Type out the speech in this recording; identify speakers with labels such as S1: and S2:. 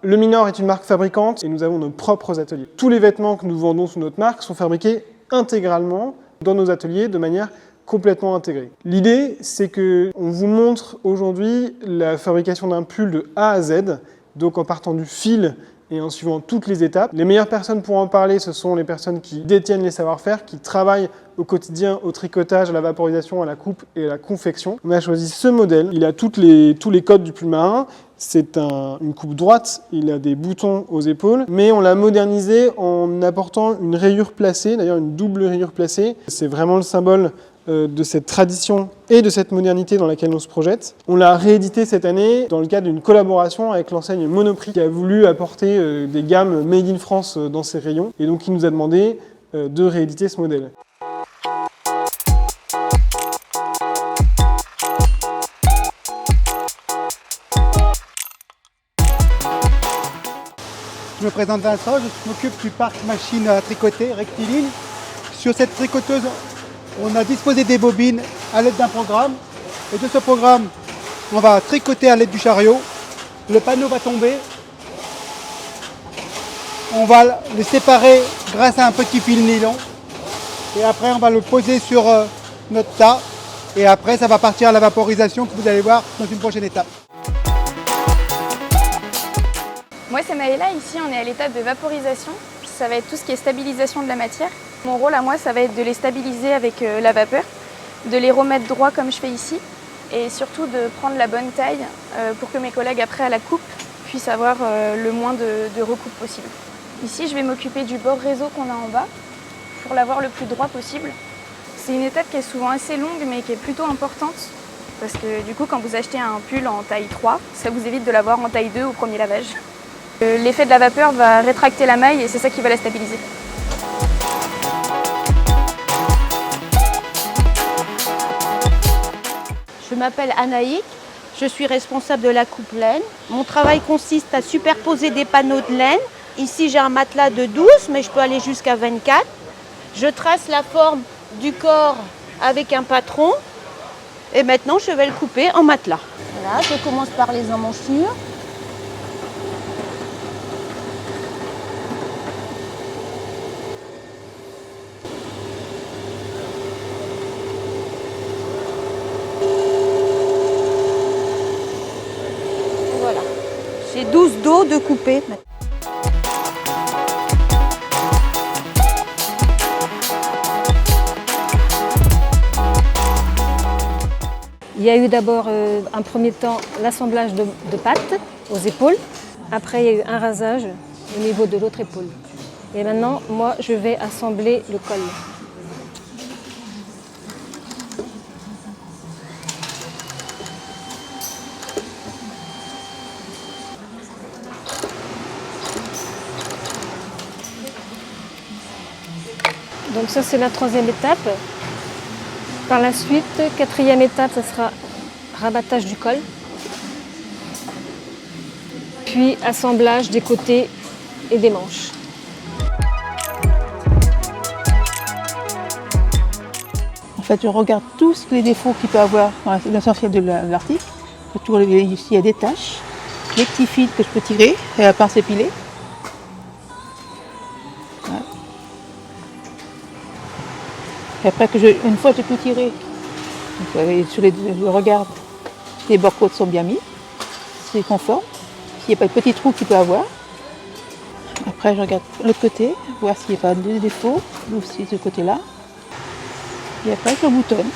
S1: Le Minor est une marque fabricante et nous avons nos propres ateliers. Tous les vêtements que nous vendons sous notre marque sont fabriqués intégralement dans nos ateliers de manière complètement intégrée. L'idée, c'est qu'on vous montre aujourd'hui la fabrication d'un pull de A à Z, donc en partant du fil et en suivant toutes les étapes. Les meilleures personnes pour en parler, ce sont les personnes qui détiennent les savoir-faire, qui travaillent au quotidien au tricotage, à la vaporisation, à la coupe et à la confection. On a choisi ce modèle. Il a tous les codes du pull marin. C'est une coupe droite, il a des boutons aux épaules, mais on l'a modernisé en apportant une rayure placée, d'ailleurs une double rayure placée. C'est vraiment le symbole de cette tradition et de cette modernité dans laquelle on se projette. On l'a réédité cette année dans le cadre d'une collaboration avec l'enseigne Monoprix qui a voulu apporter des gammes Made in France dans ses rayons et donc il nous a demandé de rééditer ce modèle.
S2: Je me présente Vincent, je m'occupe du parc machine à tricoter rectiligne. Sur cette tricoteuse, on a disposé des bobines à l'aide d'un programme. Et de ce programme, on va tricoter à l'aide du chariot. Le panneau va tomber. On va le séparer grâce à un petit fil nylon. Et après, on va le poser sur notre tas. Et après, ça va partir à la vaporisation que vous allez voir dans une prochaine étape.
S3: Moi c'est Maëla, ici on est à l'étape de vaporisation. Ça va être tout ce qui est stabilisation de la matière. Mon rôle à moi ça va être de les stabiliser avec la vapeur, de les remettre droit comme je fais ici et surtout de prendre la bonne taille pour que mes collègues après à la coupe puissent avoir le moins de recoupe possible. Ici je vais m'occuper du bord réseau qu'on a en bas pour l'avoir le plus droit possible. C'est une étape qui est souvent assez longue mais qui est plutôt importante parce que du coup quand vous achetez un pull en taille 3, ça vous évite de l'avoir en taille 2 au premier lavage. L'effet de la vapeur va rétracter la maille et c'est ça qui va la stabiliser.
S4: Je m'appelle Anaïk, je suis responsable de la coupe laine. Mon travail consiste à superposer des panneaux de laine. Ici j'ai un matelas de 12 mais je peux aller jusqu'à 24. Je trace la forme du corps avec un patron et maintenant je vais le couper en matelas. Voilà, je commence par les emmanchures. J'ai 12 dos de couper.
S5: Il y a eu d'abord un premier temps l'assemblage de pattes aux épaules. Après, il y a eu un rasage au niveau de l'autre épaule. Et maintenant, moi, je vais assembler le col. Donc ça c'est la troisième étape. Par la suite, quatrième étape, ça sera rabattage du col. Puis assemblage des côtés et des manches.
S6: En fait, je regarde tous les défauts qu'il peut avoir dans l'essentiel de l'article. Ici, il y a des taches, des petits fils que je peux tirer et à part s'épiler. Et après, une fois que j'ai tout tiré, je regarde si les bords-côtes sont bien mis, si c'est conforme, s'il n'y a pas de petits trous qu'il peut avoir. Après, je regarde l'autre côté, voir s'il n'y a pas de défaut, ou si ce côté-là. Et après, je boutonne.